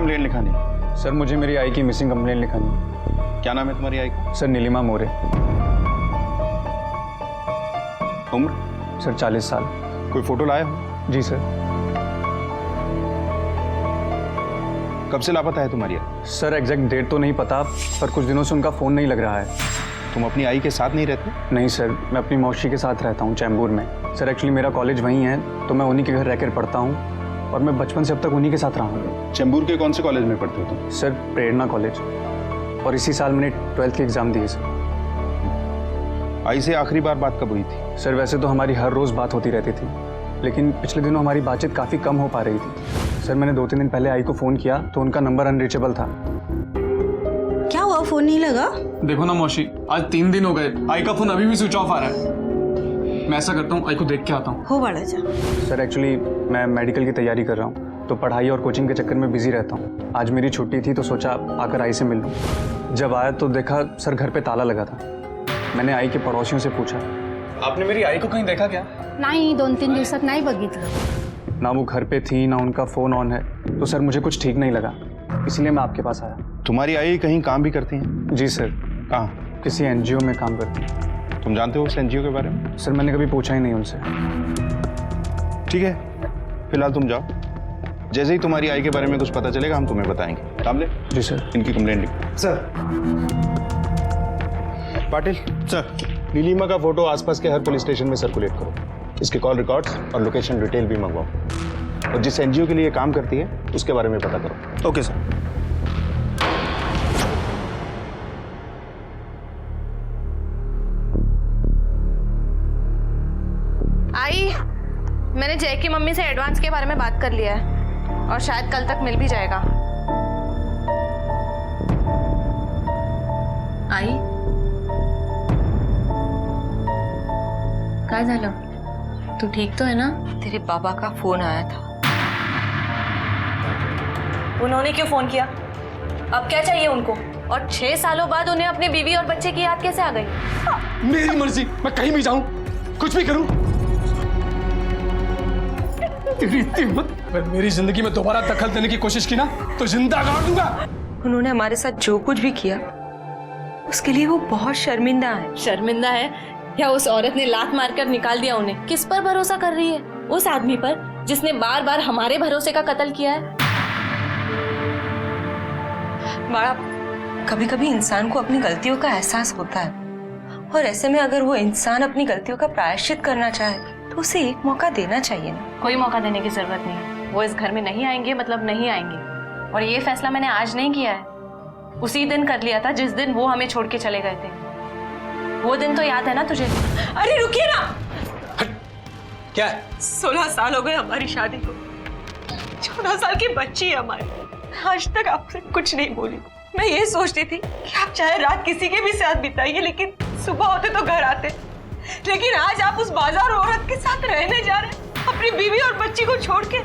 Complaint लिखानी? Sir मुझे मेरी आई की मिसिंग कंप्लेंट लिखानी है। क्या नाम है तुम्हारी आई का? सर नीलिमा मोरे। उम्र? सर 40 साल। कोई फोटो लाए हो? जी सर। कब से लापता है तुम्हारी आई? सर एग्जैक्ट डेट तो नहीं पता, पर कुछ दिनों से उनका फ़ोन नहीं लग रहा है। तुम अपनी आई के साथ नहीं रहते? नहीं सर, मैं अपनी मौसी के साथ रहता हूँ चैम्बूर में। सर एक्चुअली मेरा कॉलेज वहीं है, तो मैं उन्हीं के घर रहकर पढ़ता हूँ और मैं बचपन से अब तक उन्हीं के साथ रहा हूँ। चैम्बूर के कौन से कॉलेज में पढ़ते हो तुम? सर प्रेरणा कॉलेज, और इसी साल मैंने 12th के एग्ज़ाम दिए सर। आई से आखिरी बार बात कब हुई थी? सर वैसे तो हमारी हर रोज़ बात होती रहती थी, लेकिन पिछले दिनों हमारी बातचीत काफ़ी कम हो पा रही थी। सर मैंने 2-3 दिन पहले आई को फ़ोन किया तो उनका नंबर अनरीचेबल था। क्या हुआ, फोन नहीं लगा? देखो ना मौसी, आज 3 दिन हो गए, आई का फ़ोन अभी भी स्विच ऑफ आ रहा है। मैं ऐसा करता हूँ, आई को देख के आता हूँ। हो बड़ा जा। सर एक्चुअली मैं मेडिकल की तैयारी कर रहा हूँ, तो पढ़ाई और कोचिंग के चक्कर में बिजी रहता हूँ। आज मेरी छुट्टी थी तो सोचा आकर आई से मिल लूँ। जब आया तो देखा सर घर पे ताला लगा था। मैंने आई के पड़ोसियों से पूछा, आपने मेरी आई को कहीं देखा क्या? नाही, 2-3 दिवसात नाही बघितलं। ना वो घर पे थी ना उनका फ़ोन ऑन है, तो सर मुझे कुछ ठीक नहीं लगा, इसलिए मैं आपके पास आया। तुम्हारी आई कहीं काम भी करती हैं? जी सर। कहाँ? किसी एनजीओ में काम करती है। तुम जानते हो उस एनजीओ के बारे में? सर मैंने कभी पूछा ही नहीं उनसे। ठीक है, फिलहाल तुम जाओ। जैसे ही तुम्हारी आई के बारे में कुछ पता चलेगा हम तुम्हें बताएंगे। कामले? जी सर। इनकी कंप्लेंट लिखो। सर। पाटिल सर, नीलिमा का फोटो आसपास के हर पुलिस स्टेशन में सर्कुलेट करो। इसके कॉल रिकॉर्ड्स और लोकेशन डिटेल भी मंगवाओ, और जिस एनजीओ के लिए काम करती है उसके बारे में पता करो। Okay sir. आई, मैंने जय की मम्मी से एडवांस के बारे में बात कर लिया है और शायद कल तक मिल भी जाएगा। आई, काय झालं? तू ठीक तो है ना? तेरे बाबा का फोन आया था। उन्होंने क्यों फोन किया? अब क्या चाहिए उनको? और 6 सालों बाद उन्हें अपनी बीवी और बच्चे की याद कैसे आ गई? मेरी मर्जी, मैं कहीं भी जाऊं, कुछ भी करूं। तेरी इतनी हिम्मत, अगर मेरी जिंदगी में दोबारा दखल देने की कोशिश की ना तो जिंदा गाड़ दूंगा। उन्होंने हमारे साथ जो कुछ भी किया उसके लिए वो बहुत शर्मिंदा है। शर्मिंदा है या उस औरत ने लात मारकर निकाल दिया उन्हें? किस पर भरोसा कर रही है? उस आदमी पर जिसने बार बार हमारे भरोसे का कत्ल किया है। बाळा, कभी कभी इंसान को अपनी गलतियों का एहसास होता है, और ऐसे में अगर वो इंसान अपनी गलतियों का प्रायश्चित करना चाहे तो उसे एक मौका देना चाहिए ना। कोई मौका देने की जरूरत नहीं है। वो इस घर में नहीं आएंगे मतलब नहीं आएंगे, और ये फैसला मैंने आज नहीं किया है, उसी दिन कर लिया था जिस दिन वो हमें छोड़ के चले गए थे। वो दिन तो याद है ना तुझे? अरे रुकिए ना। क्या है? 16 साल हो गए हमारी शादी को, 14 साल की बच्ची है हमारी। आज तक आपसे कुछ नहीं बोली। मैं ये सोचती थी कि आप चाहे रात किसी के भी साथ बिताइए, लेकिन सुबह होते तो घर आते। लेकिन आज आप उस बाजार औरत के साथ रहने जा रहे हैं, अपनी बीवी और बच्ची को छोड़ के।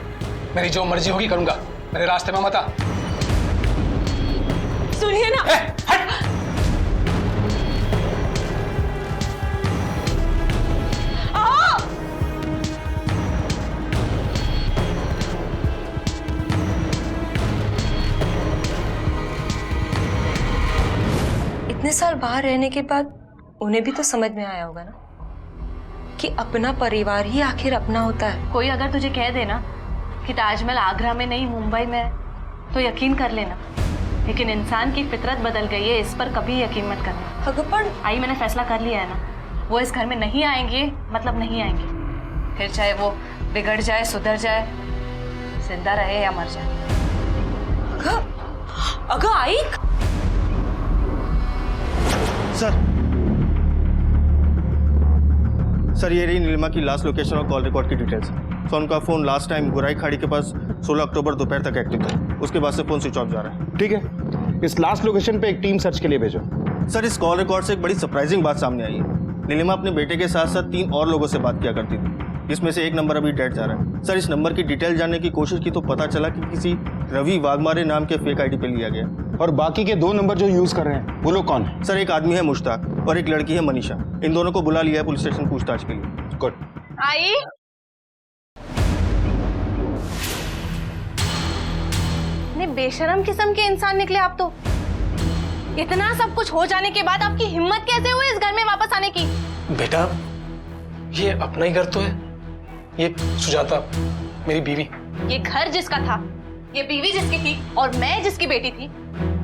मेरी जो मर्जी होगी करूंगा, मेरे रास्ते में मत आ। सुनिए ना। हट। इतने साल बाहर रहने के बाद उन्हें भी तो समझ में आया होगा ना कि अपना परिवार ही आखिर अपना होता है। कोई अगर तुझे कह देना कि ताजमहल आगरा में नहीं मुंबई में है तो यकीन कर लेना, लेकिन इंसान की फितरत बदल गई है, इस पर कभी यकीन मत करना। भगवान, आई मैंने फैसला कर लिया है ना, वो इस घर में नहीं आएंगे मतलब नहीं आएंगे। फिर चाहे वो बिगड़ जाए, सुधर जाए, जिंदा रहे या मर जाए। अगर आई सर, ये रही नीलिमा की लास्ट लोकेशन और कॉल रिकॉर्ड की डिटेल्स। तो उनका फोन लास्ट टाइम गुराई खाड़ी के पास 16 अक्टूबर दोपहर तक एक्टिव था। उसके बाद से फोन स्विच ऑफ जा रहा है। ठीक है, इस लास्ट लोकेशन पे एक टीम सर्च के लिए भेजो। सर, इस कॉल रिकॉर्ड से एक बड़ी सरप्राइजिंग बात सामने आई है। नीलिमा अपने बेटे के साथ साथ 3 और लोगों से बात किया करती थी, जिसमें से एक नंबर अभी डेड जा रहा है। सर, इस नंबर की डिटेल जानने की कोशिश की तो पता चला कि किसी रवि वाघमारे नाम के फेक आईडी पे लिया गया। और बाकी के 2 नंबर जो यूज कर रहे हैं वो लोग कौन है? सर, एक आदमी है मुश्ताक और एक लड़की है मनीषा। इन दोनों को बुला लिया है पुलिस स्टेशन पूछताछ के लिए। गुड। आई कितने बेशरम किस्म के इंसान निकले आप तो। इतना सब कुछ हो जाने के बाद आपकी हिम्मत कैसे हुई इस घर में वापस आने की? बेटा ये अपना ही घर तो है, ये सुजाता मेरी बीवी। ये घर जिसका था, ये बीवी जिसकी थी और मैं जिसकी बेटी थी,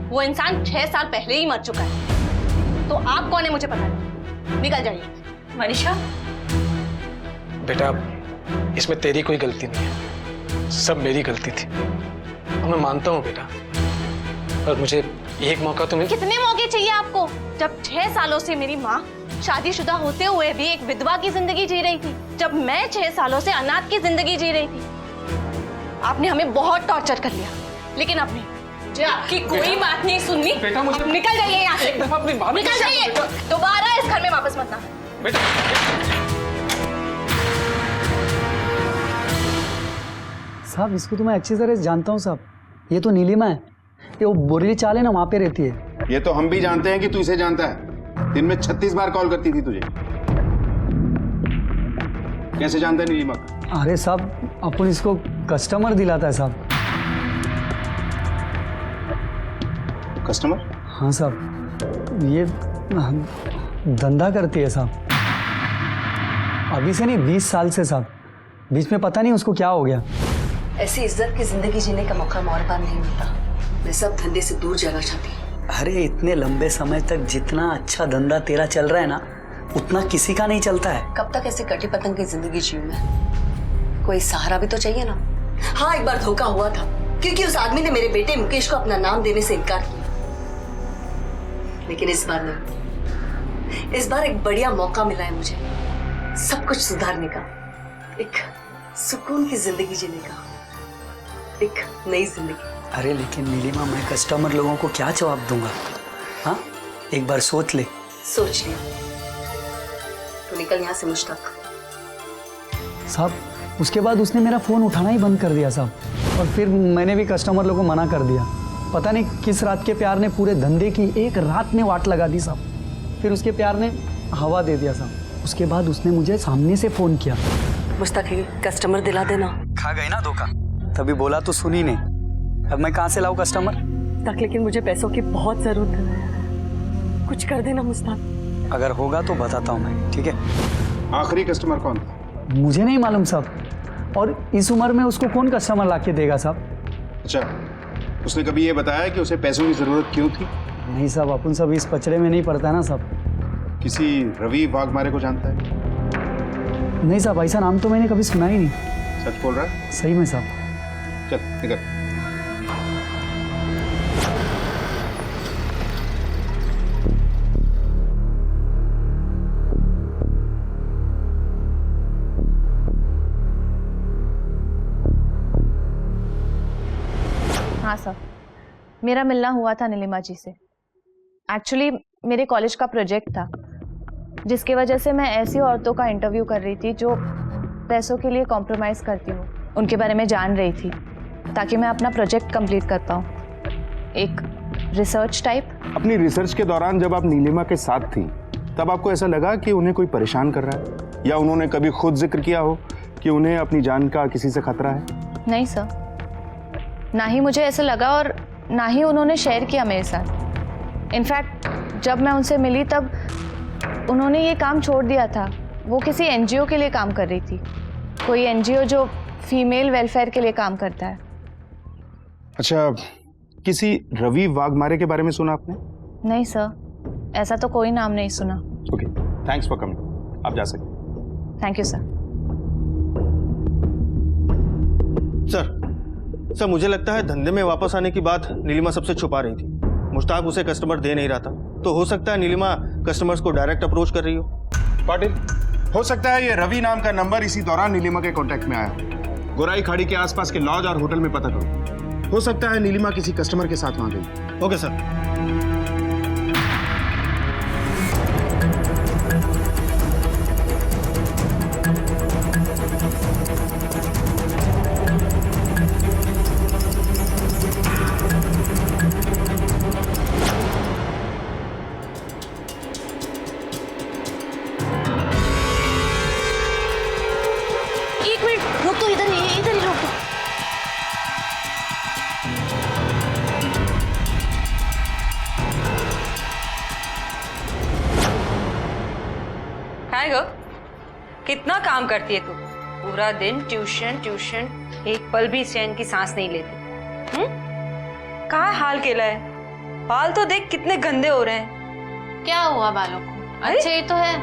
वो इंसान 6 साल पहले ही मर चुका है। तो आप कौन है मुझे पता नहीं। निकल जाइए। मनीषा, बेटा इसमें तेरी कोई गलती नहीं है, सब मेरी गलती थी और मैं मानता हूँ बेटा, और मुझे एक मौका तो मिल। कितने मौके चाहिए आपको, जब 6 सालों से मेरी माँ शादीशुदा होते हुए भी एक विधवा की जिंदगी जी रही थी, जब मैं 6 सालों से अनाथ की जिंदगी जी रही थी। आपने हमें बहुत टॉर्चर कर लिया, लेकिन आपने मुझे आपकी कोई बात नहीं सुननी। बेटा मुझे आप निकल जाइए यहाँ से। एक दफा अपनी बात निकल जाइए, दोबारा इस घर में वापस मत आना। बेटा साहब इसको तो मैं अच्छी तरह से जानता हूँ साहब, ये तो नीलिमा है, ये वो बोरीली चाल है ना, वहाँ पे रहती है। ये तो हम भी जानते हैं कि तू इसे जानता है। दिन में 36 बार कॉल करती थी तुझे। कैसे जानता है नीलिमा का? अरे साहब अपन इसको कस्टमर दिलाता है साहब। कस्टमर? हाँ साहब, ये धंधा करती है साहब, अभी से नहीं 20 साल से साहब। बीच में पता नहीं उसको क्या हो गया। ऐसी इज्जत की जिंदगी जीने का मौका और बार नहीं मिलता। मैं सब धंधे से दूर जाना चाहती हूँ। अरे इतने लंबे समय तक जितना अच्छा धंधा तेरा चल रहा है ना, उतना किसी का नहीं चलता है। कब तक ऐसे कटी पतंग की जिंदगी जीऊं मैं? कोई सहारा भी तो चाहिए ना। हाँ, एक बार धोखा हुआ था, क्योंकि उस आदमी ने मेरे बेटे मुकेश को अपना नाम देने से इनकार किया। लेकिन इस बार नहीं, इस बार एक बढ़िया मौका मिला है मुझे सब कुछ सुधारने का, एक सुकून की जिंदगी जीने का, एक नई जिंदगी। अरे लेकिन नीलिमा, मैं कस्टमर लोगों को क्या जवाब दूंगा? हाँ, एक बार सोच ले। सोच लिया तो निकल यहाँ से मुझ तक। साहब उसके बाद उसने मेरा फ़ोन उठाना ही बंद कर दिया साहब, और फिर मैंने भी कस्टमर लोगों को मना कर दिया। पता नहीं किस रात के प्यार ने पूरे धंधे की एक रात में वाट लगा दी साहब। फिर उसके प्यार ने हवा दे दिया साहब। उसके बाद उसने मुझे सामने से फ़ोन किया, मुझ तक ही कस्टमर दिला देना। खा गई ना धोखा, तभी बोला तो सुनी नहीं। अब मैं कहाँ से लाऊं कस्टमर? तक लेकिन मुझे पैसों की बहुत जरूरत है, कुछ कर देना मुस्ताक। अगर होगा तो बताता हूँ मैं, ठीक है? आखिरी कस्टमर कौन था? मुझे नहीं मालूम साहब, और इस उम्र में उसको कौन कस्टमर ला के देगा साहब? अच्छा, उसने कभी ये बताया कि उसे पैसों की जरूरत क्यों थी? नहीं साहब, अपन सब इस पचड़े में नहीं पड़ता है ना साहब। किसी रवि वाघमारे को जानता है? नहीं साहब, ऐसा नाम तो मैंने कभी सुना ही नहीं। सच बोल रहा है? सही में साहब। चल निकल। हाँ सर, मेरा मिलना हुआ था नीलिमा जी से। एक्चुअली मेरे कॉलेज का प्रोजेक्ट था, जिसकी वजह से मैं ऐसी औरतों का इंटरव्यू कर रही थी जो पैसों के लिए कॉम्प्रोमाइज़ करती हूँ, उनके बारे में जान रही थी, ताकि मैं अपना प्रोजेक्ट कंप्लीट कर पाऊँ, एक रिसर्च टाइप। अपनी रिसर्च के दौरान जब आप नीलिमा के साथ थी, तब आपको ऐसा लगा कि उन्हें कोई परेशान कर रहा है, या उन्होंने कभी खुद जिक्र किया हो कि उन्हें अपनी जान का किसी से खतरा है? नहीं सर, ना ही मुझे ऐसा लगा और ना ही उन्होंने शेयर किया मेरे साथ। इनफैक्ट जब मैं उनसे मिली तब उन्होंने ये काम छोड़ दिया था। वो किसी एनजीओ के लिए काम कर रही थी, कोई एनजीओ जो फीमेल वेलफेयर के लिए काम करता है। अच्छा, किसी रवि वाघमारे के बारे में सुना आपने? नहीं सर, ऐसा तो कोई नाम नहीं सुना। Okay, thanks for coming. आप जा सकते। Thank you sir. सर, मुझे लगता है धंधे में वापस आने की बात नीलिमा सबसे छुपा रही थी। मुश्ताक उसे कस्टमर दे नहीं रहा था, तो हो सकता है नीलिमा कस्टमर्स को डायरेक्ट अप्रोच कर रही हो। पाटिल, हो सकता है ये रवि नाम का नंबर इसी दौरान नीलिमा के कांटेक्ट में आया हो। गोराई खाड़ी के आसपास के लॉज और होटल में पता करो। हो सकता है नीलिमा किसी कस्टमर के साथ वहां गई। Okay sir. एक मिनट रुक, तो इधर ही रुक। काय गो, कितना काम करती है तू? पूरा दिन ट्यूशन ट्यूशन, एक पल भी चैन की सांस नहीं लेती। कहाँ हाल केला है? बाल तो देख कितने गंदे हो रहे हैं। क्या हुआ बालों को? अच्छे ही तो है।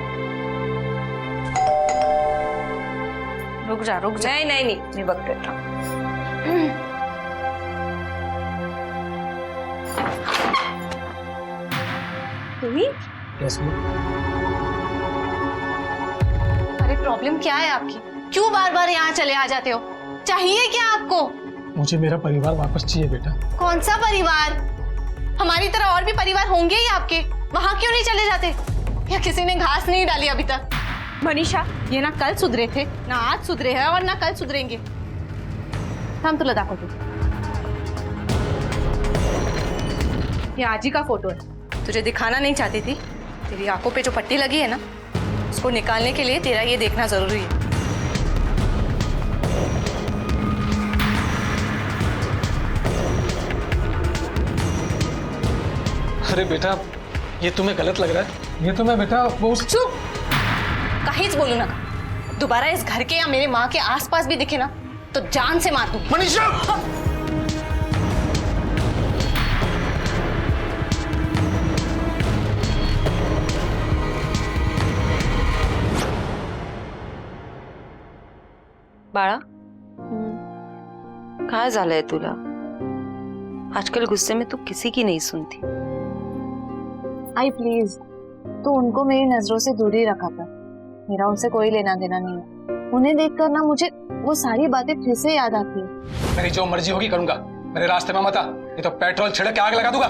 रुक जा रुक जा। नहीं नहीं नहीं, मैं वक्त करता हूँ। तुम्ही? अरे प्रॉब्लम क्या है आपकी? क्यों बार बार यहाँ चले आ जाते हो? चाहिए क्या आपको? मुझे मेरा परिवार वापस चाहिए बेटा। कौन सा परिवार? हमारी तरह और भी परिवार होंगे ही आपके, वहाँ क्यों नहीं चले जाते? या किसी ने घास नहीं डाली अभी तक? मनीषा, ये ना कल सुधरे थे, ना आज सुधरे हैं और ना कल सुधरेंगे। हम तुला दाखवतो। ये आजी का फोटो है। तुझे दिखाना नहीं चाहती थी, तेरी आंखों पे जो पट्टी लगी है ना, उसको निकालने के लिए तेरा ये देखना जरूरी है। अरे बेटा, ये तुम्हें गलत लग रहा है? ये तो मैं बेटा वो चुप, कहीं बोलू ना। दोबारा इस घर के या मेरे माँ के आसपास भी दिखे ना तो जान से मार दूं। मनीषा! बाळा, काय झालंय तुला? आजकल गुस्से में तू किसी की नहीं सुनती। आई प्लीज, तो उनको मेरी नजरों से दूर ही रखा था। मेरा उनसे कोई लेना देना नहीं है। उन्हें देखकर ना मुझे वो सारी बातें फिर से याद आती है। मेरी जो मर्जी होगी करूंगा, मेरे रास्ते में मत आ, नहीं तो पेट्रोल छिड़क के आग लगा दूंगा।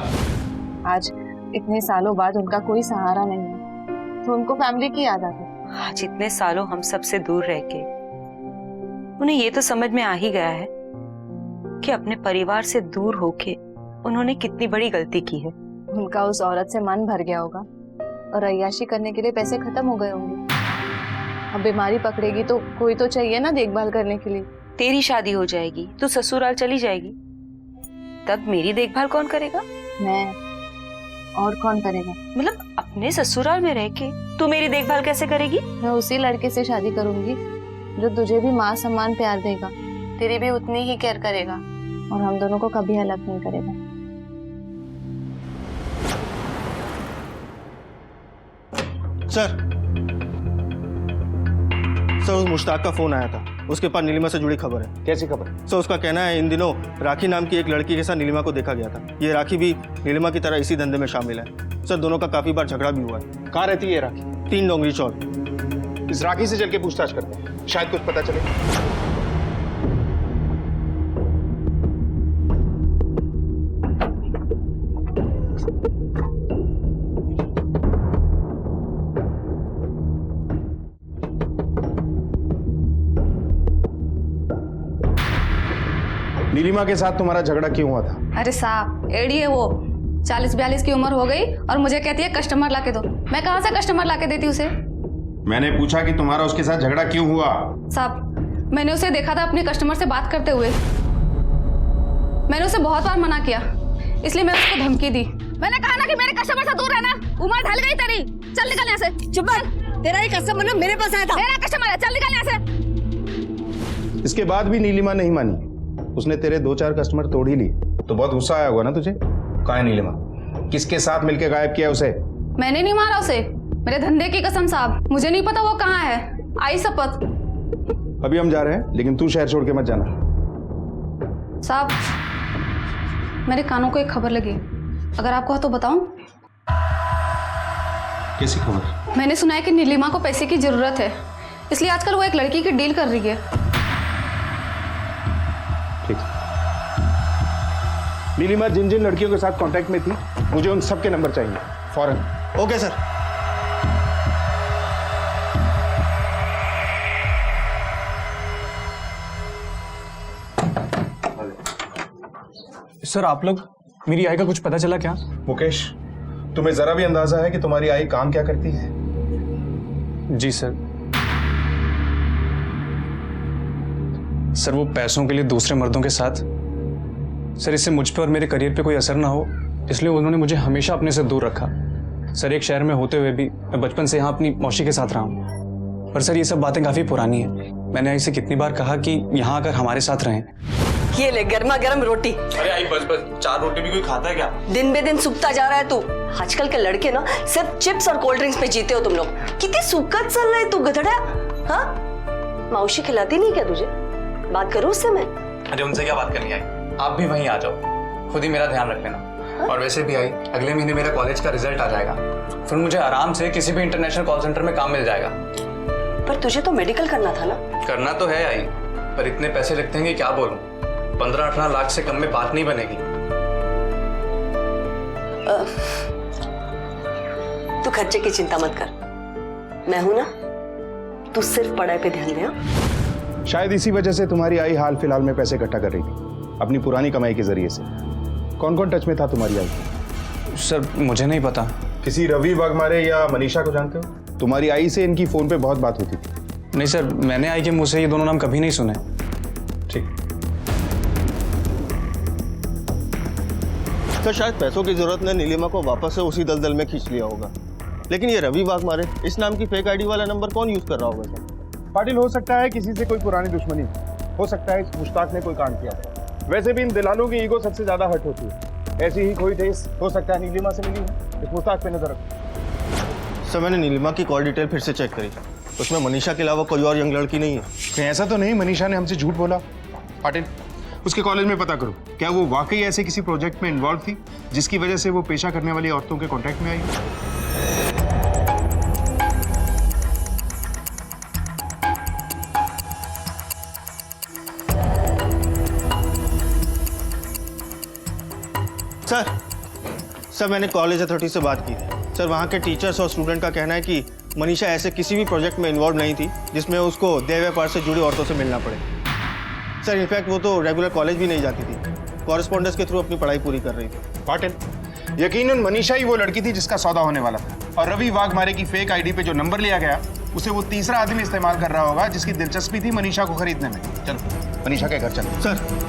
आज इतने सालों बाद उनका कोई सहारा नहीं है, तो उनको फैमिली की याद आती है। आज इतने सालों हम सबसे दूर रह के उन्हें ये तो समझ में आ ही गया है कि अपने परिवार से दूर होके उन्होंने कितनी बड़ी गलती की है। उनका उस औरत से मन भर गया होगा और अय्याशी करने के लिए पैसे खत्म हो गए होंगे। अब बीमारी पकड़ेगी तो कोई तो चाहिए ना देखभाल करने के लिए। तेरी शादी हो जाएगी, तू ससुराल चली जाएगी, तब मेरी देखभाल कौन करेगा? मैं, और कौन करेगा? मतलब अपने ससुराल में रह के तू मेरी देखभाल कैसे करेगी? मैं उसी लड़के से शादी करूंगी जो तुझे भी माँ सम्मान प्यार देगा, तेरी भी उतनी ही केयर करेगा और हम दोनों को कभी अलग नहीं करेगा। सर उस मुश्ताक का फोन आया था, उसके पास नीलिमा से जुड़ी खबर है। कैसी खबर? सर उसका कहना है इन दिनों राखी नाम की एक लड़की के साथ नीलिमा को देखा गया था। ये राखी भी नीलिमा की तरह इसी धंधे में शामिल है। सर दोनों का काफी बार झगड़ा भी हुआ है। कहाँ रहती है ये राखी? 3 डोंगरी चौक। इस राखी से चल के पूछताछ करते हैं, शायद कुछ पता चले। नीलिमा के साथ तुम्हारा झगड़ा क्यों हुआ था? अरे साहब, एडी है वो। 40-42 की उम्र हो गई और मुझे कहती है कस्टमर लाके दो। मैं कहाँ से कस्टमर लाके देती उसे? मैंने पूछा कि तुम्हारा उसके साथ झगड़ा क्यों हुआ? साहब, मैंने उसे देखा था अपने कस्टमर से बात करते हुए। मैंने उसे बहुत बार मना किया, इसलिए मैं उसको धमकी दी। मैंने कहा ना कि मेरे कस्टमर से दूर रहना। उम्र ढल गई तेरी, चल निकल यहाँ से। चुप कर, तेरा ही कस्टमर ना मेरे पास आया था। मेरा कस्टमर है, चल निकल यहाँ से। इसके बाद भी नीलिमा नहीं मानी, उसने तेरे 2-4 कस्टमर तोड़ ही लिए, तो बहुत गुस्सा आया होगा ना तुझे? कहाँ है नीलिमा? किसके साथ मिलके गायब किया उसे? मैंने नहीं मारा उसे, मेरे धंधे की कसम साहब। मुझे नहीं पता वो कहाँ है, आई शपथ। अभी हम जा रहे हैं, लेकिन तू शहर छोड़ के मत जाना। साहब, मेरे कानों को एक खबर लगी, अगर आपको तो बताऊं। कैसी खबर? मैंने सुना है कि नीलिमा को पैसे की जरूरत है, इसलिए आजकल वो एक लड़की की डील कर रही है। ठीक। नीलिमा जिन जिन लड़कियों के साथ कांटेक्ट में थी, मुझे उन सब के नंबर चाहिए फौरन। Okay sir. सर आप लोग, मेरी आई का कुछ पता चला क्या? मुकेश, तुम्हें जरा भी अंदाजा है कि तुम्हारी आई काम क्या करती है? जी सर। सर वो पैसों के लिए दूसरे मर्दों के साथ। सर इससे मुझ पे और मेरे करियर पे कोई असर ना हो, इसलिए उन्होंने मुझे हमेशा अपने से दूर रखा। सर एक शहर में होते हुए भी मैं बचपन से यहाँ अपनी मौसी के साथ रहा हूँ। पर सर ये सब बातें काफ़ी पुरानी हैं। मैंने इसे कितनी बार कहा कि यहाँ आकर हमारे साथ रहें। ये ले गर्मा गर्म रोटी। अरे आई बस बस, 4 रोटी भी कोई खाता है क्या? दिन बे दिन सूखता जा रहा है तू। आजकल के लड़के ना सिर्फ चिप्स और कोल्ड ड्रिंक्स पे जीते हो तुम लोग। कितनी सूखत चल रहा है तू गधड़ा। हाँ, मौसी खिलाती नहीं क्या तुझे? बात करूँ उससे मैं? अरे उनसे क्या बात करनी आई, आप भी वहीं आ जाओ, खुद ही मेरा ध्यान रख लेना। और वैसे भी आई, अगले महीने मेरा कॉलेज का रिजल्ट आ जाएगा, फिर मुझे आराम से किसी भी इंटरनेशनल कॉल सेंटर में काम मिल जाएगा। पर तुझे तो मेडिकल करना था ना? करना तो है आई, पर इतने पैसे लगते हैं कि क्या बोलूं। 15-18 लाख से कम में बात नहीं बनेगी। तू खर्चे की चिंता मत कर, मैं हूं ना। तू सिर्फ पढ़ाई पे ध्यान दे। हाँ? शायद इसी वजह से तुम्हारी आई हाल फिलहाल में पैसे इकट्ठा कर रही थी अपनी पुरानी कमाई के जरिए से। कौन कौन टच में था तुम्हारी आई? सर मुझे नहीं पता। किसी रवि वाघमारे या मनीषा को जानते हो? तुम्हारी आई से इनकी फोन पे बहुत बात होती थी। नहीं सर, मैंने आई के मुंह से ये दोनों नाम कभी नहीं सुने। ठीक। तो शायद पैसों की जरूरत ने नीलिमा को वापस से उसी दलदल में खींच लिया होगा। लेकिन ये रवि वाघमारे, इस नाम की फेक आईडी वाला नंबर कौन यूज कर रहा होगा सर? पाटिल, हो सकता है किसी से कोई पुरानी दुश्मनी, हो सकता है इस मुश्ताक ने कोई कांड किया। वैसे भी इन दिलालों की ईगो सबसे ज्यादा हर्ट होती है। ऐसी ही कोई ठेस हो सकता है नीलिमा से मिली है। इस मुश्ताक पे नजर रखो। सर मैंने नीलिमा की कॉल डिटेल फिर से चेक करी, उसमें मनीषा के अलावा कोई और यंग लड़की नहीं है। कहीं ऐसा तो नहीं मनीषा ने हमसे झूठ बोला? पाटिल, उसके कॉलेज में पता करो, क्या वो वाकई ऐसे किसी प्रोजेक्ट में इन्वॉल्व थी जिसकी वजह से वो पेशा करने वाली औरतों के कांटेक्ट में आई? सर मैंने कॉलेज अथॉरिटी से बात की। सर वहाँ के टीचर्स और स्टूडेंट का कहना है कि मनीषा ऐसे किसी भी प्रोजेक्ट में इन्वॉल्व नहीं थी जिसमें उसको देह व्यापार से जुड़ी औरतों से मिलना पड़े। सर इनफैक्ट वो तो रेगुलर कॉलेज भी नहीं जाती थी, कॉरेस्पॉन्डेंस के थ्रू अपनी पढ़ाई पूरी कर रही थी। पाटिल, यकीनन मनीषा ही वो लड़की थी जिसका सौदा होने वाला था, और रवि वाघमारे की फेक आईडी पे जो नंबर लिया गया उसे वो तीसरा आदमी इस्तेमाल कर रहा होगा जिसकी दिलचस्पी थी मनीषा को खरीदने में। चलो मनीषा के घर चलो। सर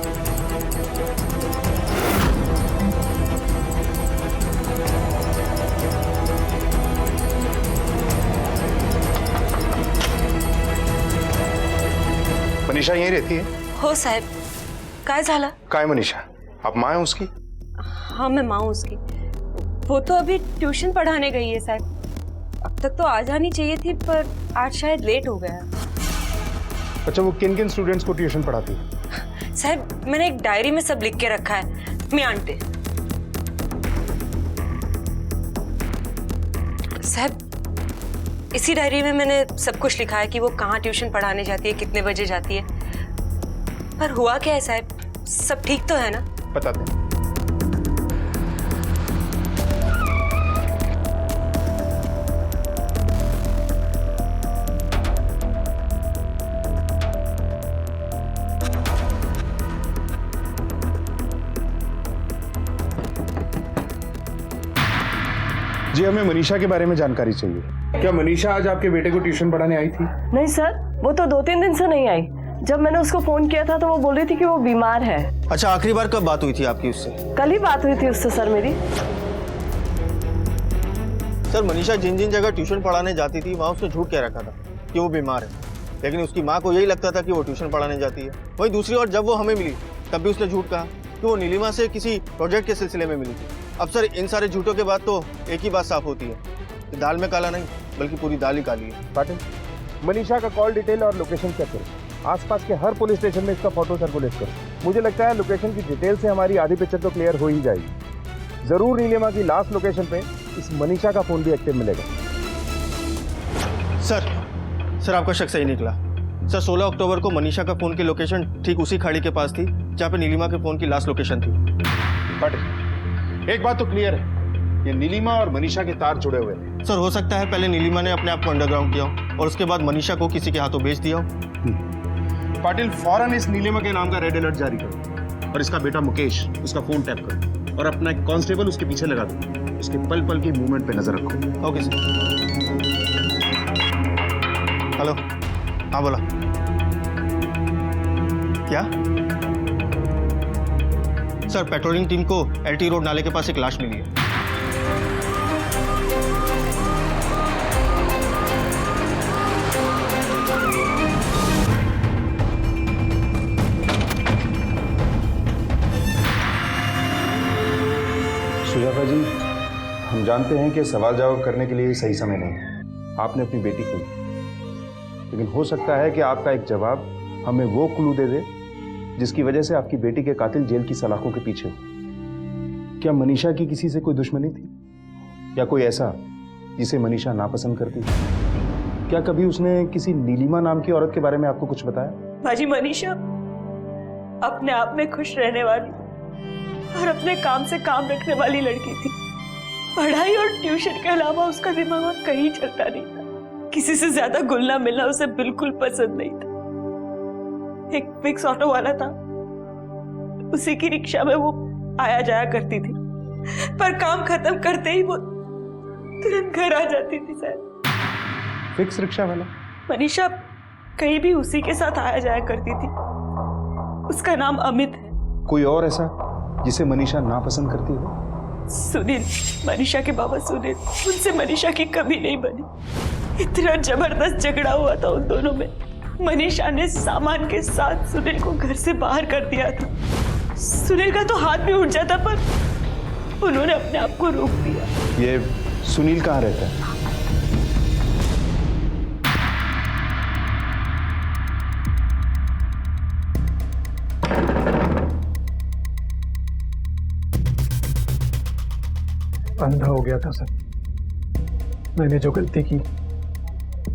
मनीषा यहीं रहती है? हो साहेब, काय झालं? काय मनीषा, आप माँ है उसकी? हाँ मैं माँ हूँ उसकी। वो तो अभी ट्यूशन पढ़ाने गई है साहब। अब तक तो आ जानी चाहिए थी, पर आज शायद लेट हो गया। अच्छा, वो किन किन स्टूडेंट्स को ट्यूशन पढ़ाती है? साहब मैंने एक डायरी में सब लिख के रखा है, मैं आंटे। साहब इसी डायरी में मैंने सब कुछ लिखा है कि वो कहाँ ट्यूशन पढ़ाने जाती है, कितने बजे जाती है। पर हुआ क्या है साहब, सब ठीक तो है ना? बता दें। जी, हमें मनीषा के बारे में जानकारी चाहिए। क्या मनीषा आज आपके बेटे को ट्यूशन पढ़ाने आई थी? नहीं सर, वो तो 2-3 दिन से नहीं आई। जब मैंने उसको फोन किया था तो वो बोल रही थी कि वो बीमार है। अच्छा, आखिरी बार कब बात हुई थी आपकी उससे? कल ही बात हुई थी उससे सर मेरी। सर मनीषा जिन जिन जगह ट्यूशन पढ़ाने जाती थी वहाँ उसने झूठ कह रखा था कि वो बीमार है, लेकिन उसकी माँ को यही लगता था कि वो ट्यूशन पढ़ाने जाती है। वहीं दूसरी ओर जब वो हमें मिली तब भी उसने झूठ कहा कि वो नीलिमा से किसी प्रोजेक्ट के सिलसिले में मिली थी। अब सर इन सारे झूठों के बाद तो एक ही बात साफ होती है कि दाल में काला नहीं बल्कि पूरी दाल ही काली है। पाटिल, मनीषा का कॉल डिटेल और लोकेशन चेक करो। आसपास के हर पुलिस स्टेशन में इसका फोटो सर्कुलेट करो। मुझे लगता है लोकेशन की डिटेल से हमारी आधी पिक्चर तो क्लियर हो ही जाएगी। जरूर नीलिमा की लास्ट लोकेशन पे इस मनीषा का फोन भी एक्टिव मिलेगा। सर आपका शक सही निकला। सर 16 अक्टूबर को मनीषा का फोन की लोकेशन ठीक उसी खाड़ी के पास थी जहाँ पे नीलिमा के फोन की लास्ट लोकेशन थी। बट एक बात तो क्लियर है, ये नीलिमा और मनीषा के तार जुड़े हुए हैं। सर हो सकता है पहले नीलिमा ने अपने आप को अंडरग्राउंड किया हो और उसके बाद मनीषा को किसी के हाथों बेच दिया हो। पाटिल, फौरन इस नीलिमा के नाम का रेड अलर्ट जारी करो और इसका बेटा मुकेश, उसका फोन टैप करो और अपना एक कांस्टेबल उसके पीछे लगा दो। उसके पल पल की मूवमेंट पे नजर रखो। Okay sir. हेलो, हाँ बोला। क्या सर? पेट्रोलिंग टीम को एलटी रोड नाले के पास एक लाश मिली है। जानते हैं कि सवाल जवाब करने के लिए सही समय नहीं है। आपने अपनी बेटी खोई, लेकिन हो सकता है कि आपका एक जवाब हमें वो क्लू दे दे जिसकी वजह से आपकी बेटी के कातिल जेल की सलाखों के पीछे हो। क्या मनीषा की किसी से कोई दुश्मनी थी, या कोई ऐसा जिसे मनीषा नापसंद करती थी? क्या कभी उसने किसी नीलिमा नाम की औरत के बारे में आपको कुछ बताया? बाजी, मनीषा अपने आप में खुश रहने वाली और अपने काम से काम रखने वाली लड़की थी। पढ़ाई और ट्यूशन के अलावा उसका दिमाग और कहीं चलता नहीं था। किसी से ज्यादा घुलना मिलना उसे बिल्कुल पसंद नहीं था। एक फिक्स ऑटो वाला था, उसी की रिक्शा में वो आया जाया करती थी, पर काम खत्म करते ही वो तुरंत घर आ जाती थी। सर, फिक्स रिक्शा वाला? मनीषा कहीं भी उसी के साथ आया जाया करती थी। उसका नाम अमित है। कोई और ऐसा जिसे मनीषा नापसंद करती हो? सुनील, मनीषा के बाबा सुनील, उनसे मनीषा की कभी नहीं बनी। इतना जबरदस्त झगड़ा हुआ था उन दोनों में। मनीषा ने सामान के साथ सुनील को घर से बाहर कर दिया था। सुनील का तो हाथ भी उठ जाता, पर उन्होंने अपने आप को रोक दिया। ये सुनील कहाँ रहता है? अंधा हो गया था सर। मैंने जो गलती की,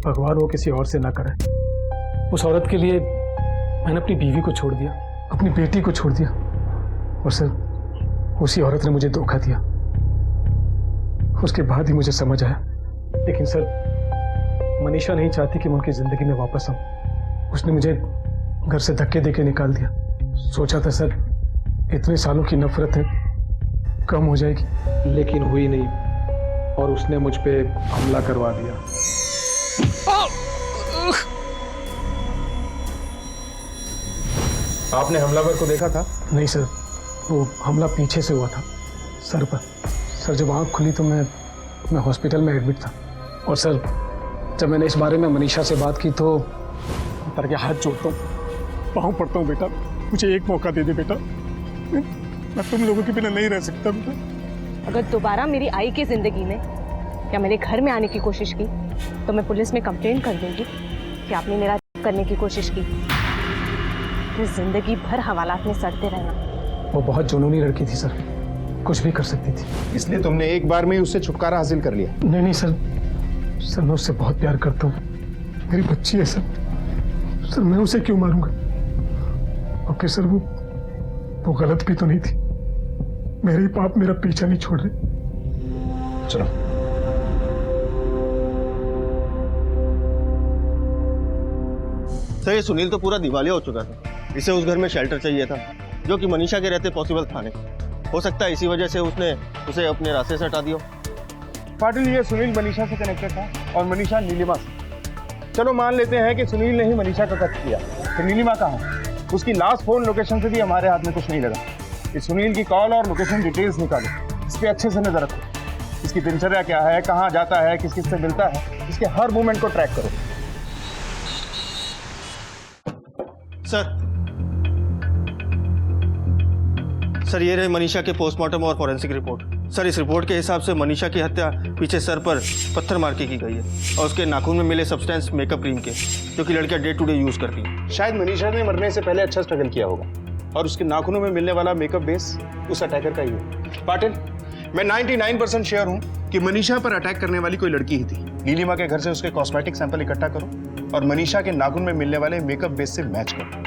भगवान वो किसी और से ना करे। उस औरत के लिए मैंने अपनी बीवी को छोड़ दिया, अपनी बेटी को छोड़ दिया, और सर उसी औरत ने मुझे धोखा दिया। उसके बाद ही मुझे समझ आया। लेकिन सर, मनीषा नहीं चाहती कि मैं उनकी जिंदगी में वापस आऊं। उसने मुझे घर से धक्के देके निकाल दिया। सोचा था सर इतने सालों की नफरत है कम हो जाएगी, लेकिन हुई नहीं, और उसने मुझ पे हमला करवा दिया। आपने हमलावर को देखा था? नहीं सर, वो हमला पीछे से हुआ था, सर पर। सर जब आँख खुली तो मैं हॉस्पिटल में एडमिट था। और सर जब मैंने इस बारे में मनीषा से बात की तो पर के हाथ जोड़ता हूँ, पाँव पड़ता हूँ, बेटा मुझे एक मौका दे दे बेटा, मैं तुम लोगों के बिना नहीं रह सकता बेटा। अगर दोबारा मेरी आई की जिंदगी में या मेरे घर में आने की कोशिश की तो मैं पुलिस में कंप्लेंट कर दूंगी कि आपने मेरा करने की कोशिश की। फिर जिंदगी भर हवालात में सड़ते रहना। वो बहुत जुनूनी लड़की थी सर, कुछ भी कर सकती थी। इसलिए तुमने एक बार में ही उससे छुटकारा हासिल कर लिया? नहीं सर मैं उससे बहुत प्यार करता हूँ, मेरी बच्ची है सर मैं उसे क्यों मारूंगा? और फिर सर वो गलत भी तो नहीं थी। मेरे ही पाप मेरा पीछा नहीं छोड़ रहे। चलो। सर, ये सुनील तो पूरा दिवालिया हो चुका था। इसे उस घर में शेल्टर चाहिए था, जो कि मनीषा के रहते पॉसिबल था नहीं। हो सकता है इसी वजह से उसने उसे अपने रास्ते से हटा दिया। पाटिल, ये सुनील मनीषा से कनेक्टेड था और मनीषा नीलिमा से। चलो मान लेते हैं कि सुनील ने ही मनीषा का कत्ल किया, तो नीलिमा कहाँ है? उसकी लास्ट फोन लोकेशन से भी हमारे हाथ में कुछ नहीं लगा। इस सुनील की कॉल और लोकेशन डिटेल्स निकालो, इस पे अच्छे से नजर रखो। इसकी दिनचर्या क्या है, कहाँ जाता है, किस किस से मिलता है, इसके हर मूवमेंट को ट्रैक करो। सर ये रहे मनीषा के पोस्टमार्टम और फॉरेंसिक रिपोर्ट। सर इस रिपोर्ट के हिसाब से मनीषा की हत्या पीछे सर पर पत्थर मार के की गई है, और उसके नाखून में मिले सब्सटेंस मेकअप क्रीम के, जो कि लड़कियां डे टू डे यूज करती हैं। शायद मनीषा ने मरने से पहले अच्छा स्ट्रगल किया होगा, और उसके नाखूनों में मिलने वाला मेकअप बेस उस अटैकर का ही है। पाटिल, मैं 99% श्योर हूँ कि मनीषा पर अटैक करने वाली कोई लड़की ही थी। नीलिमा के घर से उसके कॉस्मेटिक सैंपल इकट्ठा करो और मनीषा के नाखून में मिलने वाले मेकअप बेस से मैच करो,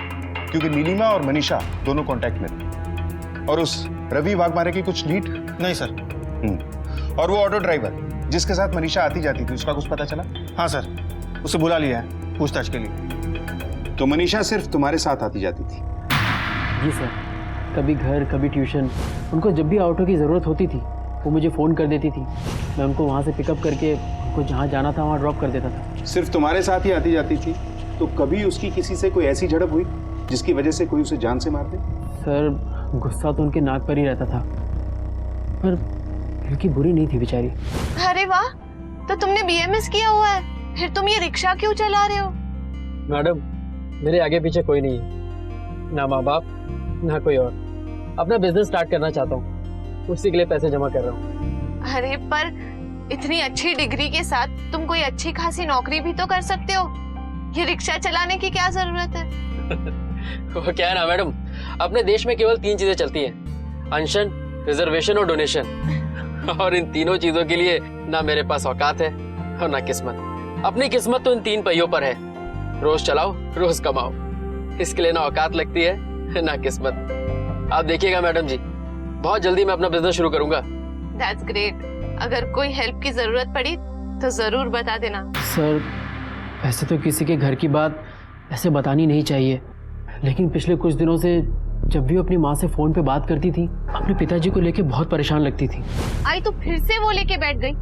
क्योंकि नीलिमा और मनीषा दोनों कॉन्टैक्ट में थे। और उस रवि वाघमारे की कुछ लीड? नहीं सर। और वो ऑटो ड्राइवर जिसके साथ मनीषा आती जाती थी, उसका कुछ पता चला? हाँ सर, उसे बुला लिया है पूछताछ के लिए। तो मनीषा सिर्फ तुम्हारे साथ आती जाती थी? जी सर, कभी घर कभी ट्यूशन। उनको जब भी ऑटो की ज़रूरत होती थी वो मुझे फ़ोन कर देती थी, मैं उनको वहाँ से पिकअप करके उनको जहाँ जाना था वहाँ ड्रॉप कर देता था। सिर्फ तुम्हारे साथ ही आती जाती थी? तो कभी उसकी किसी से कोई ऐसी झड़प हुई जिसकी वजह से कोई उसे जान से मार दे? सर गुस्सा तो उनके नाक पर ही रहता था, पर लड़की बुरी नहीं थी बेचारी। अरे वाह, तो तुमने बीएमएस किया हुआ है, फिर तुम ये रिक्शा क्यों चला रहे हो? मैडम मेरे आगे पीछे कोई नहीं है, ना माँ बाप ना कोई और। अपना बिजनेस स्टार्ट करना चाहता हूँ, उसी के लिए पैसे जमा कर रहा हूँ। अरे पर इतनी अच्छी डिग्री के साथ तुम कोई अच्छी खासी नौकरी भी तो कर सकते हो। ये रिक्शा चलाने की क्या जरूरत है? वो क्या है ना मैडम, अपने देश में केवल 3 चीजें चलती हैं, अनशन, रिजर्वेशन और डोनेशन। और इन तीनों चीजों के लिए ना मेरे पास औकात है और ना किस्मत। अपनी किस्मत तो इन 3 पहियों पर है, रोज चलाओ रोज कमाओ। इसके लिए ना औकात लगती है ना किस्मत। आप देखिएगा मैडम जी, बहुत जल्दी मैं अपना बिजनेस शुरू करूंगा। That's great. अगर कोई हेल्प की जरूरत पड़ी तो जरूर बता देना। सर वैसे तो किसी के घर की बात ऐसे बतानी नहीं चाहिए, लेकिन पिछले कुछ दिनों से जब भी वो अपनी माँ से फोन पे बात करती थी, अपने पिताजी को लेके बहुत परेशान लगती थी। आई तो फिर से वो लेके बैठ गई।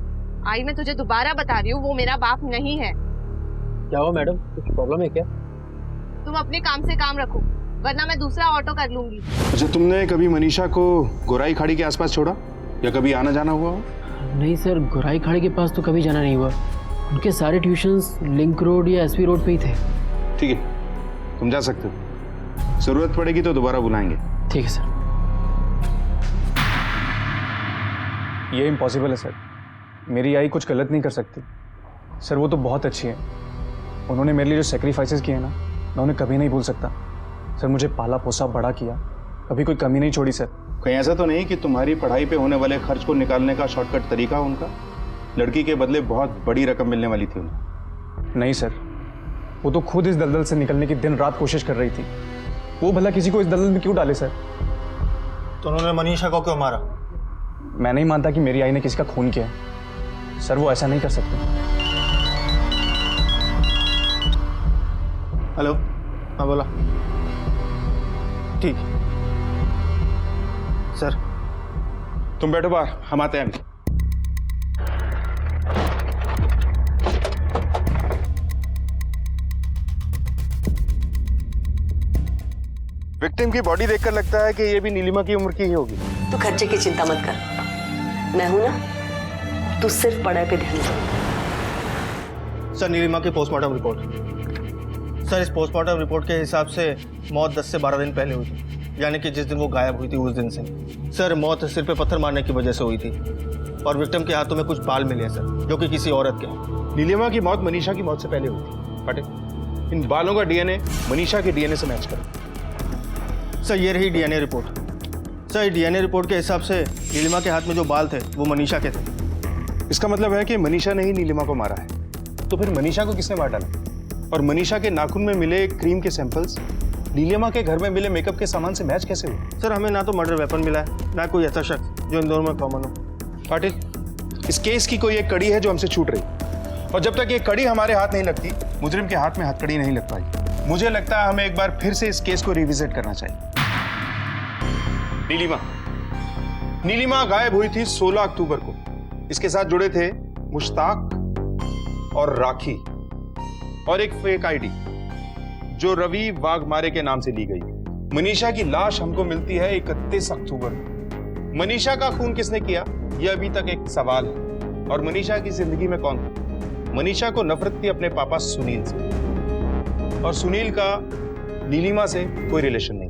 आई मैं तुझे दोबारा बता रही हूँ, वो मेरा बाप नहीं है। क्या हुआ मैडम, कुछ प्रॉब्लम है क्या? तुम अपने काम से काम रखो, वरना मैं दूसरा ऑटो कर लूंगी। अच्छा, तुमने कभी मनीषा को गोराई खाड़ी के आसपास छोड़ा या कभी आना जाना हुआ हो? नहीं सर, गोराई खाड़ी के पास तो कभी जाना नहीं हुआ। उनके सारे ट्यूशंस लिंक रोड या एसपी रोड पे ही थे। ठीक है, तुम जा सकते हो। जरूरत पड़ेगी तो दोबारा बुलाएंगे। ठीक है सर। ये इम्पॉसिबल है सर, मेरी आई कुछ गलत नहीं कर सकती। सर वो तो बहुत अच्छी है, उन्होंने मेरे लिए जो सेक्रीफाइसेस किए ना, मैं उन्हें कभी नहीं भूल सकता। सर मुझे पाला पोसा बड़ा किया, कभी कोई कमी नहीं छोड़ी सर। कहीं ऐसा तो नहीं कि तुम्हारी पढ़ाई पे होने वाले खर्च को निकालने का शॉर्टकट तरीका उनका? लड़की के बदले बहुत बड़ी रकम मिलने वाली थी उन्हें। नहीं सर, वो तो खुद इस दलदल से निकलने की दिन रात कोशिश कर रही थी। वो भला किसी को इस दलदल में क्यों डाले सर? तो उन्होंने मनीषा को क्यों मारा? मैं नहीं मानता कि मेरी आई ने किसी का खून किया है। सर वो ऐसा नहीं कर सकते। हेलो, हाँ बोला। ठीक सर। तुम बैठो बाहर, हम आते हैं। विक्टिम की बॉडी देखकर लगता है कि ये भी नीलिमा की उम्र की ही होगी। तू खर्चे की चिंता मत कर, मैं हूं ना, तू सिर्फ पढ़ाई पे ध्यान दे। सर नीलिमा की पोस्टमार्टम रिपोर्ट। सर इस पोस्टमार्टम रिपोर्ट के हिसाब से मौत 10 से 12 दिन पहले हुई थी, यानी कि जिस दिन वो गायब हुई थी उस दिन से। सर मौत सिर पे पत्थर मारने की वजह से हुई थी और विक्टिम के हाथों में कुछ बाल मिले हैं सर, जो कि किसी औरत के हैं। नीलिमा की मौत मनीषा की मौत से पहले हुई थी। पाटिल, इन बालों का डीएनए मनीषा के डीएनए से मैच करो। सर ये रही DNA report. Sir DNA report के हिसाब से नीलिमा के हाथ में जो बाल थे वो मनीषा के थे। इसका मतलब है कि मनीषा ने ही नीलिमा को मारा है। तो फिर मनीषा को किसने मार डाला? और मनीषा के नाखून में मिले क्रीम के सैंपल्स नीलिमा के घर में मिले मेकअप के सामान से मैच कैसे हुए? सर हमें ना तो मर्डर वेपन मिला है, ना कोई ऐसा शख्स जो इन दोनों में कॉमन हो। पाटिल, इस केस की कोई एक कड़ी है जो हमसे छूट रही, और जब तक ये कड़ी हमारे हाथ नहीं लगती, मुजरिम के हाथ में हथकड़ी नहीं लग पाई। मुझे लगता है हमें एक बार फिर से इस केस को रिविजिट करना चाहिए। नीलिमा गायब हुई थी 16 अक्टूबर को। इसके साथ जुड़े थे मुश्ताक और राखी और एक फेक आईडी जो रवि वाघमारे के नाम से ली गई। मनीषा की लाश हमको मिलती है 31 अक्टूबर को। मनीषा का खून किसने किया, यह अभी तक एक सवाल है। और मनीषा की जिंदगी में कौन था? मनीषा को नफरत थी अपने पापा सुनील से, और सुनील का नीलिमा से कोई रिलेशन नहीं।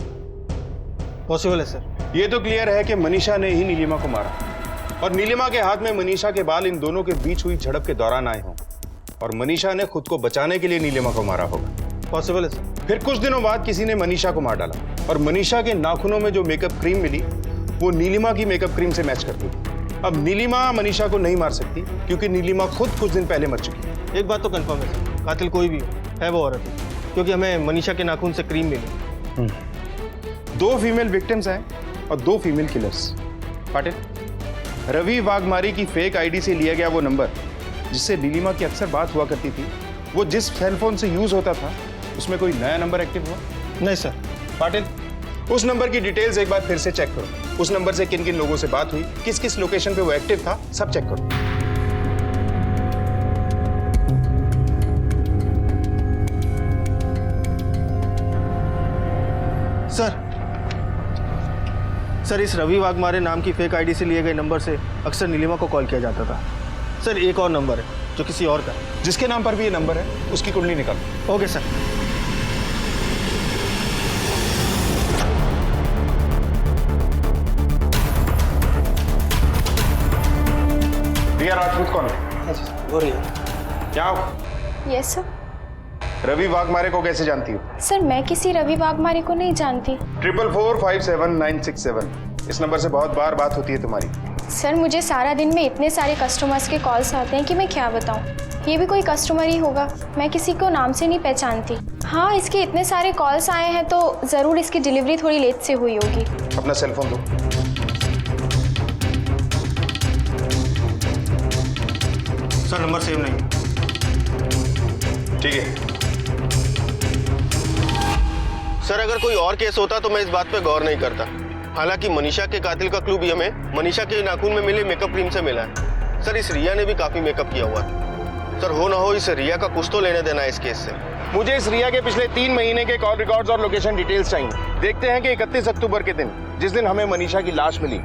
पॉसिबल है सर। ये तो क्लियर है कि मनीषा ने ही नीलिमा को मारा, और नीलिमा के हाथ में मनीषा के बाल इन दोनों के बीच हुई झड़प के दौरान आए हों, और मनीषा ने खुद को बचाने के लिए नीलिमा को मारा होगा। पॉसिबल है सर। फिर कुछ दिनों बाद किसी ने मनीषा को मार डाला, और मनीषा के नाखूनों में जो मेकअप क्रीम मिली वो नीलिमा की मेकअप क्रीम से मैच करती थी। अब नीलिमा मनीषा को नहीं मार सकती क्योंकि नीलिमा खुद कुछ दिन पहले मर चुकी है। एक बात तो कंफर्म है सर, कातिल कोई भी है वो औरत है, क्योंकि हमें मनीषा के नाखून से क्रीम मिली। 2 फीमेल विक्टिम्स हैं और 2 फीमेल किलर्स। पाटिल, रवि वाघमारी की फेक आईडी से लिया गया वो नंबर जिससे नीलिमा की अक्सर बात हुआ करती थी, वो जिस सेलफोन से यूज होता था उसमें कोई नया नंबर एक्टिव हुआ? नहीं सर। पाटिल, उस नंबर की डिटेल्स एक बार फिर से चेक करो। उस नंबर से किन किन लोगों से बात हुई, किस किस लोकेशन पे वो एक्टिव था, सब चेक करो। सर इस रवि वाघमारे नाम की फेक आईडी से लिए गए नंबर से अक्सर नीलिमा को कॉल किया जाता था। सर एक और नंबर है जो किसी और का, जिसके नाम पर भी ये नंबर है उसकी कुंडली निकालो। Okay sir. रिया राजपूत कौन है? वो रही क्या हो? Yes sir. रवि वाघमारे को कैसे जानती हो? सर मैं किसी रवि वाघमारे को नहीं जानती। 44457 इस नंबर से बहुत बार बात होती है तुम्हारी। सर मुझे सारा दिन में इतने सारे कस्टमर्स के कॉल्स आते हैं कि मैं क्या बताऊं। ये भी कोई कस्टमर ही होगा, मैं किसी को नाम से नहीं पहचानती। हाँ, इसके इतने सारे कॉल्स आए हैं तो ज़रूर इसकी डिलीवरी थोड़ी लेट से हुई होगी। अपना सेल फोन दो। सर नंबर सेव नहीं। ठीक है। सर अगर कोई और केस होता तो मैं इस बात पे गौर नहीं करता। हालांकि मनीषा के कातिल का क्लू भी हमें मनीषा के नाखून में मिले मेकअप क्रीम से मिला है। सर इस रिया ने भी काफी मेकअप किया हुआ है। सर हो ना हो इस रिया का कुछ तो लेने देना है इस केस से। मुझे इस रिया के पिछले 3 महीने के कॉल रिकॉर्ड्स और लोकेशन डिटेल्स चाहिए। देखते हैं कि 31 अक्टूबर के दिन, जिस दिन हमें मनीषा की लाश मिली,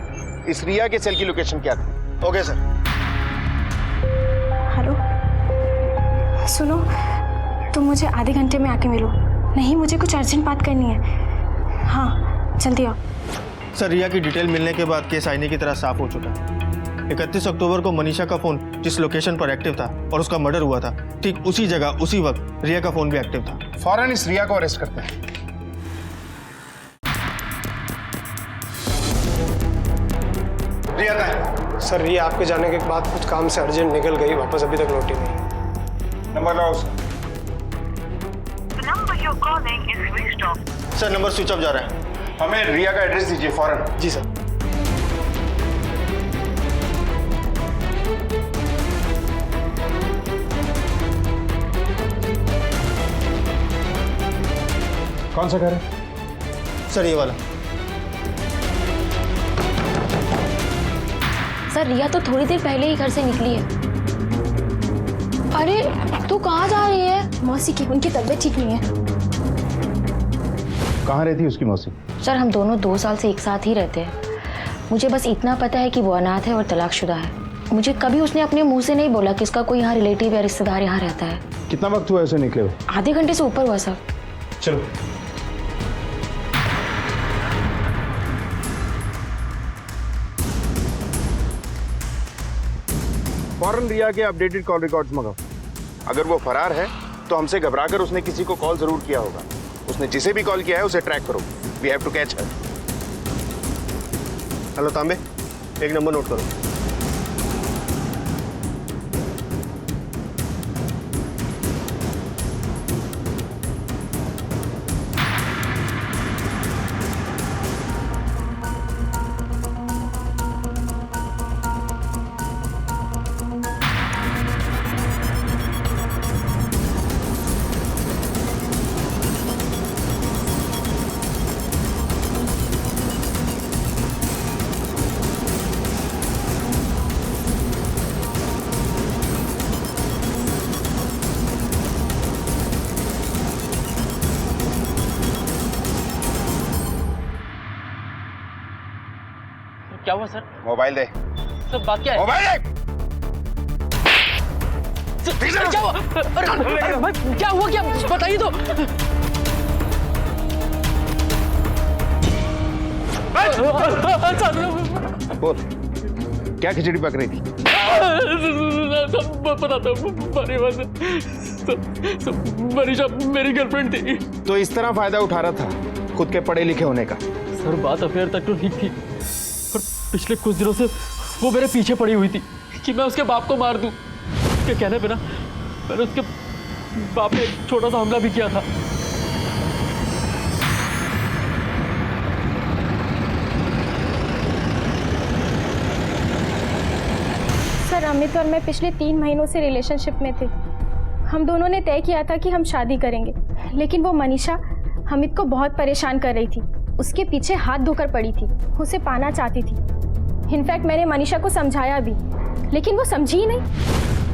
इस रिया के सेल की लोकेशन क्या थी। Okay sir. हेलो, सुनो, तुम मुझे आधे घंटे में आके मिलो। नहीं, मुझे कुछ अर्जेंट बात करनी है। हाँ, जल्दी आओ। सर रिया की डिटेल मिलने के बाद केस आईने की तरह साफ हो चुका है। 31 अक्टूबर को मनीषा का फोन जिस लोकेशन पर एक्टिव था और उसका मर्डर हुआ था, ठीक उसी जगह उसी वक्त रिया का फोन भी एक्टिव था। फौरन इस रिया को अरेस्ट करते हैं। रिया कहाँ है? सर रिया आपके जाने के बाद कुछ काम से अर्जेंट निकल गई, वापस अभी तक लौटी नहीं। नंबर लाओ उसका। सर नंबर स्विच ऑफ जा रहा है। हमें रिया का एड्रेस दीजिए फौरन। जी सर। कौन सा घर है? सर ये वाला। सर रिया तो थोड़ी देर पहले ही घर से निकली है। अरे तू कहाँ जा रही है? मौसी की, उनकी तबीयत ठीक नहीं है। कहाँ रहती है उसकी मौसी? सर हम दोनों 2 साल से एक साथ ही रहते हैं। मुझे बस इतना पता है कि वो अनाथ है और तलाकशुदा है। मुझे कभी उसने अपने मुंह से नहीं बोला कि इसका कोई यहाँ रिलेटिव या रिश्तेदार यहाँ रहता है। कितना वक्त हुआ ऐसे निकले हुए? आधे घंटे से ऊपर हुआ सर। चलो। फौरन रिया के अपडेटेड कॉल रिकॉर्ड्स मंगाओ। अगर वो फरार है तो हमसे घबराकर उसने किसी को कॉल जरूर किया होगा। उसने जिसे भी कॉल किया है उसे ट्रैक करो। We have to catch her. Hello Tambe, एक नंबर नोट करो। क्या हुआ सर? मोबाइल दे। सर बात क्या है? मोबाइल दे। सर, क्या हुआ? अरे भाई क्या हुआ, क्या बताइए तो। बोल, क्या खिचड़ी पक रही थी? मनीषा मेरी गर्लफ्रेंड थी। तो इस तरह फायदा उठा रहा था खुद के पढ़े लिखे होने का। सर बात अफेयर तक तो ठीक थी, पर पिछले कुछ दिनों से वो मेरे पीछे पड़ी हुई थी कि मैं उसके बाप को मार दूं। उसके कहने पे ना मैंने उसके बाप पे एक छोटा सा हमला भी किया था। सर अमित और मैं पिछले 3 महीनों से रिलेशनशिप में थे। हम दोनों ने तय किया था कि हम शादी करेंगे, लेकिन वो मनीषा अमित को बहुत परेशान कर रही थी। उसके पीछे हाथ धोकर पड़ी थी, उसे पाना चाहती थी। इनफैक्ट मैंने मनीषा को समझाया भी, लेकिन वो समझी ही नहीं।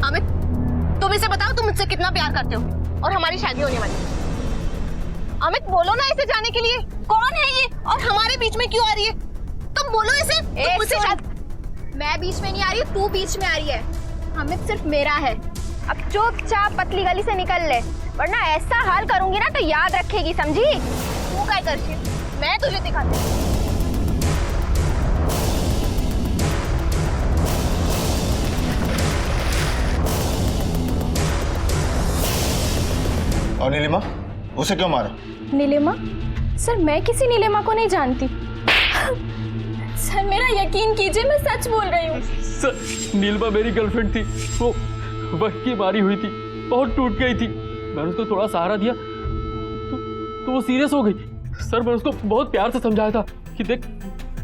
अमित, तुम इसे बताओ तुम मुझसे कितना प्यार करते हो और हमारी शादी होने वाली है। अमित बोलो ना इसे जाने के लिए, कौन है ये और हमारे बीच में क्यों आ रही है? तुम बोलो इसे। तुम मुझसे मैं बीच में नहीं आ रही, तू बीच में आ रही है। अमित सिर्फ मेरा है। अब चुपचाप पतली गली से निकल ले, वरना ऐसा हाल करूंगी ना तो याद रखेगी, समझी? तू क्या करती है? मैं तुझे दिखाती हूँ। और नीलिमा, उसे क्यों मारा? नीलिमा? सर मैं किसी नीलिमा को नहीं जानती। सर मेरा यकीन कीजिए, मैं सच बोल रही हूँ। सर, नीलिमा मेरी गर्लफ्रेंड थी, वो वक्त की मारी हुई थी, बहुत टूट गई थी। मैंने उसको थोड़ा सहारा दिया तो वो सीरियस हो गई। सर मैंने उसको बहुत प्यार से समझाया था कि देख,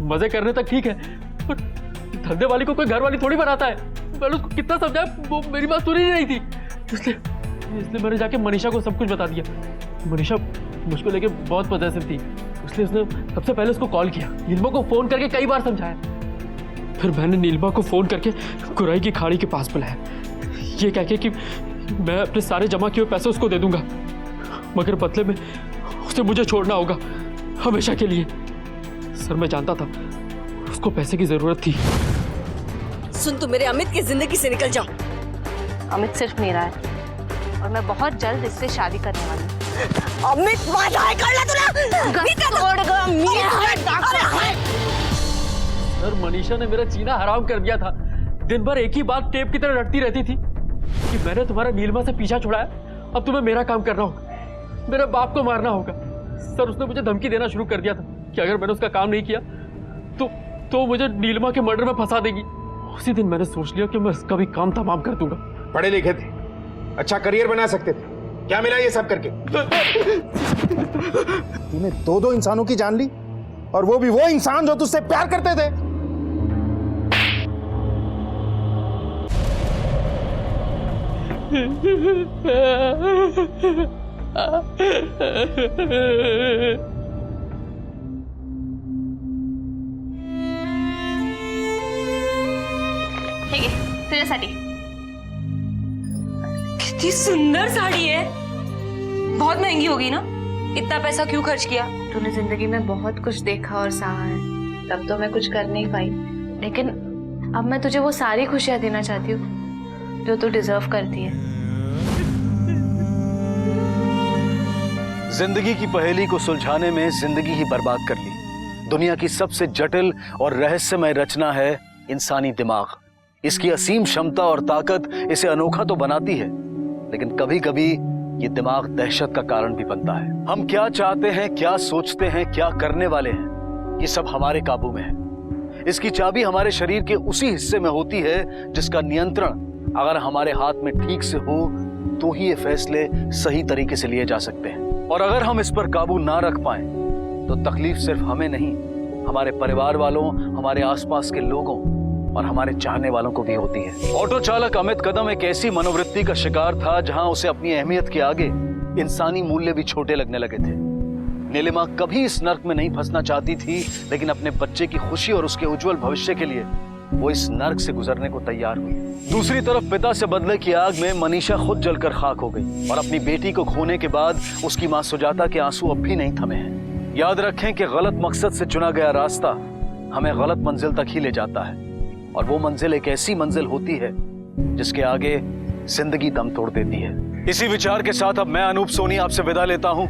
मजे करने तक ठीक है, पर धंधे वाली को कोई घर वाली थोड़ी बनाता है। मैंने उसको कितना समझाया, वो मेरी बात सुन ही नहीं थी। इसलिए मैंने जाके मनीषा को सब कुछ बता दिया। मनीषा मुझको लेके बहुत पॉजिटिव थी, इसलिए उसने सबसे पहले उसको कॉल किया, नीलिमा को फोन करके कई बार समझाया। फिर मैंने नीलिमा को फोन करके कुराई की खाड़ी के पास बुलाया, ये कह के कि मैं अपने सारे जमा किए हुए पैसे उसको दे दूंगा, मगर बदले में उसे मुझे छोड़ना होगा हमेशा के लिए। सर मैं जानता था उसको पैसे की जरूरत थी। सुन, तू मेरे अमित की जिंदगी से निकल जा। अमित सिर्फ मेरा है और मैं बहुत जल्द इससे शादी करने वाली हूँ। अमित वादा है, कर ले तूने। सर मनीषा ने मेरा जीना हराम कर दिया था। दिन भर एक ही बात टेप की तरह रटती रहती थी कि मैंने तुम्हारा नीलिमा से पीछा छुड़ाया, अब तुम्हें मेरा काम करना होगा, मेरे बाप को मारना होगा। सर उसने मुझे धमकी देना शुरू कर दिया था कि अगर मैंने उसका काम नहीं किया तो मुझे नीलिमा के मर्डर में फंसा देगी। उसी दिन मैंने सोच लिया कि मैं इसका भी काम तमाम कर दूंगा। पढ़े लिखे थे, अच्छा करियर बना सकते थे, क्या मिला ये सब करके? तूने दो इंसानों की जान ली, और वो भी वो इंसान जो तुझसे प्यार करते थे। ठीक है, तुझ्यासाठी। कितनी सुंदर साड़ी है, बहुत महंगी होगी ना? इतना पैसा क्यों खर्च किया? तूने जिंदगी में बहुत कुछ देखा और सहा है, तब तो मैं कुछ कर नहीं पाई, लेकिन अब मैं तुझे वो सारी खुशियां देना चाहती हूँ जो तू डिजर्व करती है। जिंदगी की पहेली को सुलझाने में जिंदगी ही बर्बाद कर ली। दुनिया की सबसे जटिल और रहस्यमय रचना है इंसानी दिमाग। इसकी असीम क्षमता और ताकत इसे अनोखा तो बनाती है, लेकिन कभी कभी ये दिमाग दहशत का कारण भी बनता है। हम क्या चाहते हैं, क्या सोचते हैं, क्या करने वाले हैं, ये सब हमारे काबू में है। इसकी चाबी हमारे शरीर के उसी हिस्से में होती है जिसका नियंत्रण अगर हमारे हाथ में ठीक से हो तो ही ये फैसले सही तरीके से लिए जा सकते हैं। और अगर हम इस पर काबू ना रख पाए तो तकलीफ सिर्फ हमें नहीं, हमारे परिवार वालों, हमारे आसपास के लोगों और हमारे चाहने वालों को भी होती है। ऑटो चालक अमित कदम एक ऐसी मनोवृत्ति का शिकार था जहां उसे अपनी अहमियत के आगे इंसानी मूल्य भी छोटे लगने लगे थे। नीलिमा कभी इस नर्क में नहीं फंसना चाहती थी, लेकिन अपने बच्चे की खुशी और उसके उज्जवल भविष्य के लिए वो इस नर्क से गुजरने को तैयार हुई। दूसरी तरफ पिता से बदले की आग में मनीषा खुद जलकर खाक हो गई और अपनी बेटी को खोने के बाद उसकी मां सुजाता के आंसू अब भी नहीं थमे हैं। याद रखें कि गलत मकसद से चुना गया रास्ता हमें गलत मंजिल तक ही ले जाता है, और वो मंजिल एक ऐसी मंजिल होती है जिसके आगे जिंदगी दम तोड़ देती है। इसी विचार के साथ अब मैं अनूप सोनी आपसे विदा लेता हूं।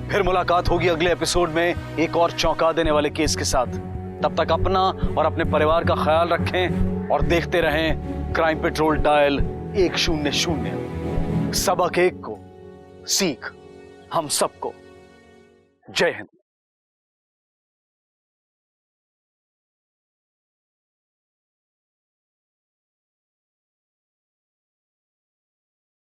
फिर मुलाकात होगी अगले एपिसोड में एक और चौंका देने वाले केस के साथ। तब तक अपना और अपने परिवार का ख्याल रखें और देखते रहें क्राइम पेट्रोल डायल 100। सबक एक को, सीख हम सबको। जय हिंद।